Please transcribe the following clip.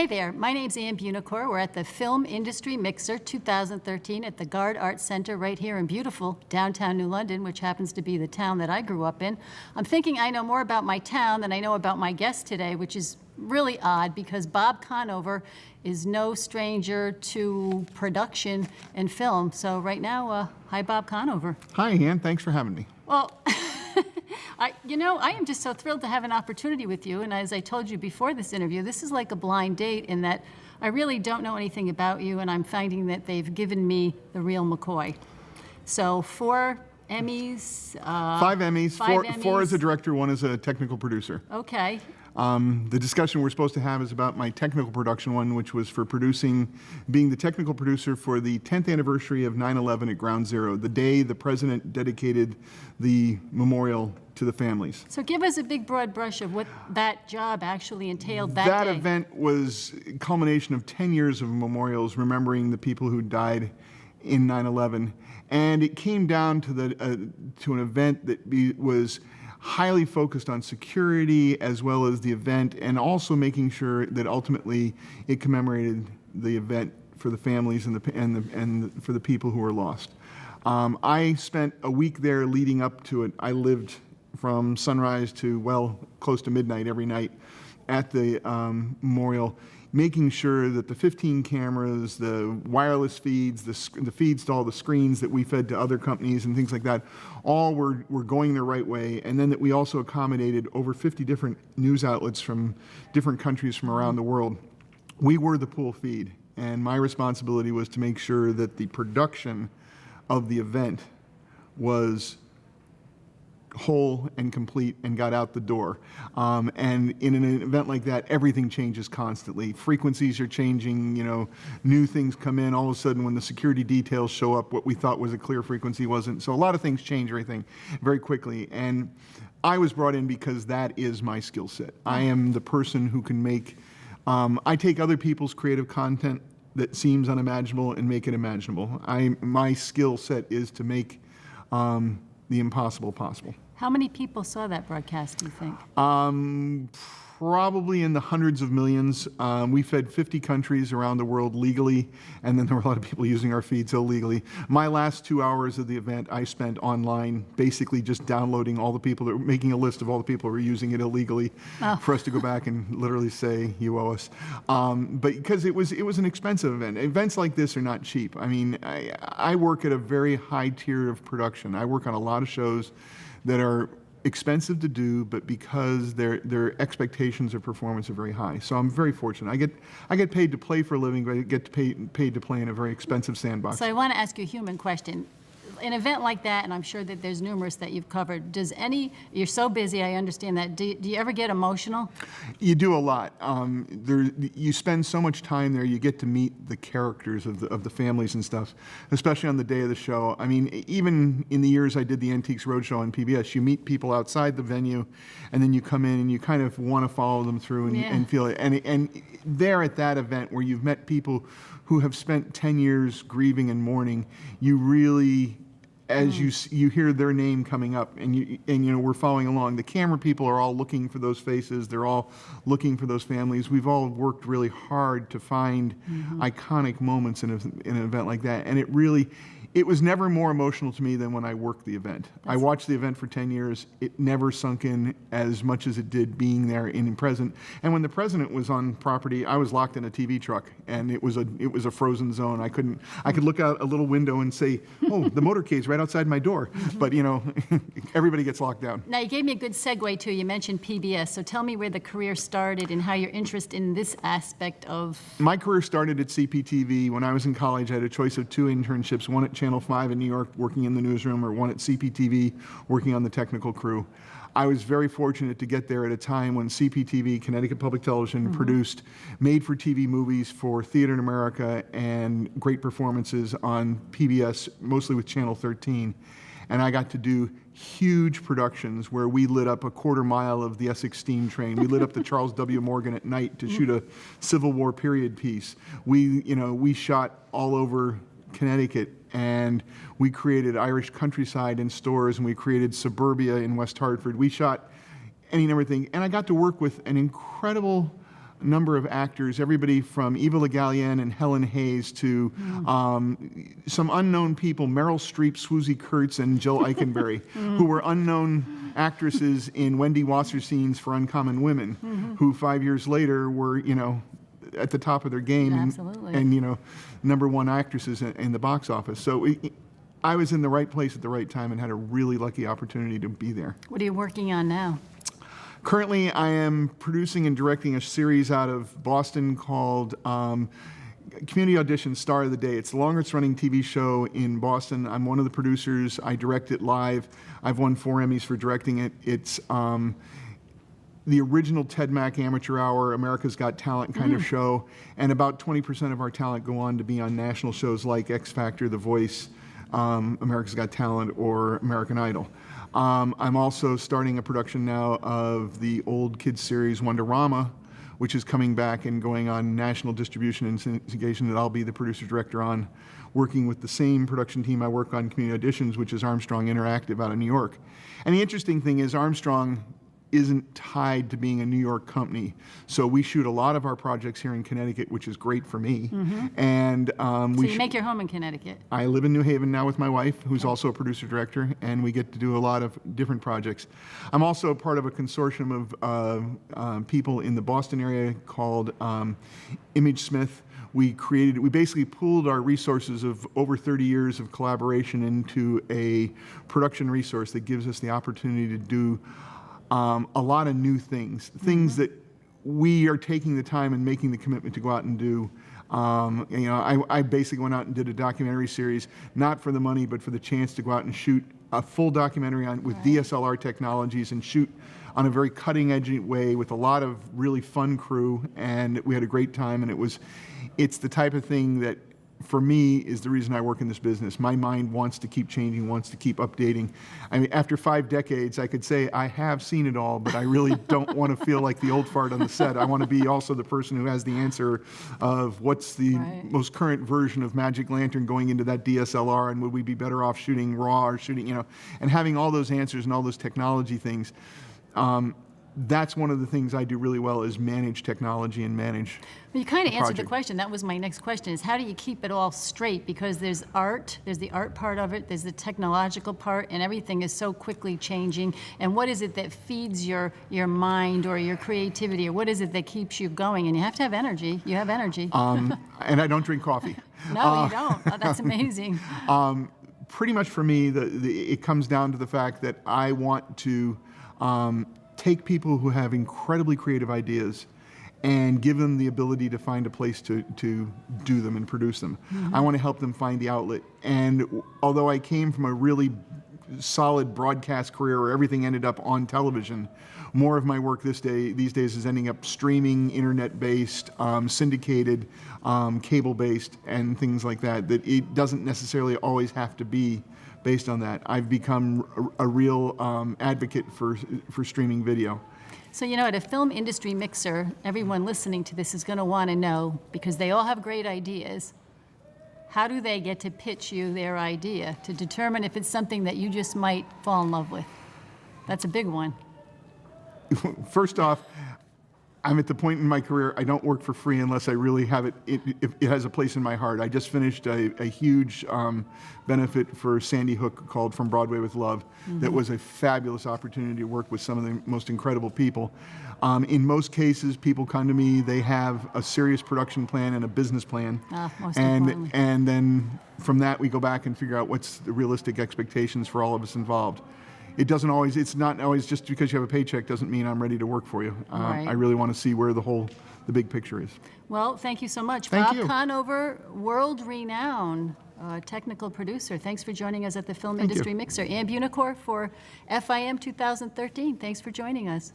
Hey there, my name's Ann Buonocore. We're at the Film Industry Mixer 2013 at the Garde Arts Center right here in beautiful downtown New London, which happens to be the town that I grew up in. I'm thinking I know more about my town than I know about my guest today, which is really odd because Bob Conover is no stranger to production and film. So right now, hi Bob Conover. Hi Ann, thanks for having me. Well, I am just so thrilled to have an opportunity with you. And as I told you before this interview, this is like a blind date in that I really don't know anything about you, and I'm finding that they've given me the real McCoy. So 4 Emmys. 5 Emmys, four as a director, 1 as a technical producer. Okay. The discussion we're supposed to have is about my technical production one, which was for being the technical producer for the 10th anniversary of 9/11 at Ground Zero, the day the president dedicated the memorial to the families. So give us a big broad brush of what that job actually entailed that day. That event was a culmination of 10 years of memorials remembering the people who died in 9/11. And it came down to an event that was highly focused on security as well as the event, and also making sure that ultimately it commemorated the event for the families and for the people who were lost. I spent a week there leading up to it. I lived from sunrise to close to midnight every night at the memorial, making sure that the 15 cameras, the wireless feeds, the feeds to all the screens that we fed to other companies and things like that, all were going the right way. And then that we also accommodated over 50 different news outlets from different countries from around the world. We were the pool feed, and my responsibility was to make sure that the production of the event was whole and complete and got out the door. And in an event like that, everything changes constantly. Frequencies are changing, new things come in. All of a sudden, when the security details show up, what we thought was a clear frequency wasn't. So a lot of things change everything very quickly. And I was brought in because that is my skill set. I am the person who can I take other people's creative content that seems unimaginable and make it imaginable. My skill set is to make the impossible possible. How many people saw that broadcast, do you think? Probably in the hundreds of millions. We fed 50 countries around the world legally, and then there were a lot of people using our feeds illegally. My last 2 hours of the event I spent online, basically just downloading all the people that were making a list of all the people who were using it illegally for us to go back and literally say, you owe us. But because it was an expensive event. Events like this are not cheap. I mean, I work at a very high tier of production. I work on a lot of shows that are expensive to do, but because their expectations of performance are very high. So I'm very fortunate. I get paid to play for a living, but I get paid to play in a very expensive sandbox. So I want to ask you a human question. An event like that, and I'm sure that there's numerous that you've covered, you're so busy, I understand that. Do you ever get emotional? You do a lot. You spend so much time there, you get to meet the characters of the families and stuff, especially on the day of the show. I mean, even in the years I did the Antiques Roadshow on PBS, you meet people outside the venue, and then you come in and you kind of want to follow them through and feel it. And there at that event where you've met people who have spent 10 years grieving and mourning, you really, as you hear their name coming up, and we're following along. The camera people are all looking for those faces. They're all looking for those families. We've all worked really hard to find iconic moments in an event like that, and it was never more emotional to me than when I worked the event. I watched the event for 10 years. It never sunk in as much as it did being there in present. And when the president was on property, I was locked in a TV truck, and it was a frozen zone. I could look out a little window and say, oh, the motorcade's right outside my door. But everybody gets locked down. Now you gave me a good segue too. You mentioned PBS. So tell me where the career started and how your interest in this aspect of... My career started at CPTV. When I was in college, I had a choice of 2 internships, one at Channel 5 in New York working in the newsroom, or one at CPTV working on the technical crew. I was very fortunate to get there at a time when CPTV, Connecticut Public Television, produced made-for-TV movies for Theater in America and great performances on PBS, mostly with Channel 13. And I got to do huge productions where we lit up a quarter mile of the Essex steam train. We lit up the Charles W. Morgan at night to shoot a Civil War period piece. We shot all over Connecticut, and we created Irish countryside in stores, and we created suburbia in West Hartford. We shot any and everything, and I got to work with an incredible number of actors, everybody from Eva Le Gallienne and Helen Hayes to some unknown people, Meryl Streep, Swoosie Kurtz, and Jill Eikenberry, who were unknown actresses in Wendy Wasserstein's For Uncommon Women, who 5 years later were, at the top of their game Absolutely. and #1 actresses in the box office. So I was in the right place at the right time and had a really lucky opportunity to be there. What are you working on now? Currently, I am producing and directing a series out of Boston called Community Audition Star of the Day. It's the longest running TV show in Boston. I'm one of the producers. I direct it live. I've won 4 Emmys for directing it. It's the original Ted Mack Amateur Hour, America's Got Talent kind of show, and about 20% of our talent go on to be on national shows like X Factor, The Voice, America's Got Talent, or American Idol. I'm also starting a production now of the old kids series Wonderama, which is coming back and going on national distribution and syndication that I'll be the producer-director on, working with the same production team I work on Community Auditions, which is Armstrong Interactive out of New York. And the interesting thing is Armstrong isn't tied to being a New York company. So we shoot a lot of our projects here in Connecticut, which is great for me. And So you make your home in Connecticut. I live in New Haven now with my wife, who's also a producer-director, and we get to do a lot of different projects. I'm also part of a consortium of people in the Boston area called Image Smith. We basically pooled our resources of over 30 years of collaboration into a production resource that gives us the opportunity to do a lot of new things that we are taking the time and making the commitment to go out and do. I basically went out and did a documentary series, not for the money, but for the chance to go out and shoot a full documentary with DSLR technologies and shoot on a very cutting-edge way with a lot of really fun crew, and we had a great time. And it's the type of thing that, for me, is the reason I work in this business. My mind wants to keep changing, wants to keep updating. I mean, after 5 decades, I could say I have seen it all, but I really don't want to feel like the old fart on the set. I want to be also the person who has the answer of what's the most current version of Magic Lantern going into that DSLR, and would we be better off shooting RAW or shooting, and having all those answers and all those technology things. That's one of the things I do really well, is manage technology and manage. Well, you kind of answered the project. question. That was my next question, is how do you keep it all straight? Because there's the art part of it, there's the technological part, and everything is so quickly changing. And what is it that feeds your mind or your creativity, or what is it that keeps you going? And you have to have energy. You have energy. And I don't drink coffee. No, you don't. Oh, that's amazing. Pretty much for me, it comes down to the fact that I want to take people who have incredibly creative ideas and give them the ability to find a place to do them and produce them. I want to help them find the outlet. And although I came from a really solid broadcast career where everything ended up on television, more of my work these days is ending up streaming, internet-based, syndicated, cable-based, and things like that, that it doesn't necessarily always have to be based on that. I've become a real advocate for streaming video. So, at a film industry mixer, everyone listening to this is going to want to know, because they all have great ideas, how do they get to pitch you their idea to determine if it's something that you just might fall in love with? That's a big one. First off, I'm at the point in my career, I don't work for free unless I really have it has a place in my heart. I just finished a huge benefit for Sandy Hook called From Broadway with Love. That was a fabulous opportunity to work with some of the most incredible people. In most cases, people come to me, they have a serious production plan and a business plan. Most importantly. And then from that, we go back and figure out what's the realistic expectations for all of us involved. It's not always just because you have a paycheck doesn't mean I'm ready to work for you. Right. I really want to see where the big picture is. Well, thank you so much. Thank Bob you. Conover, world-renowned technical producer. Thanks for joining us at the Film Thank you. Industry Mixer. And Buonocore for FIM 2013. Thanks for joining us.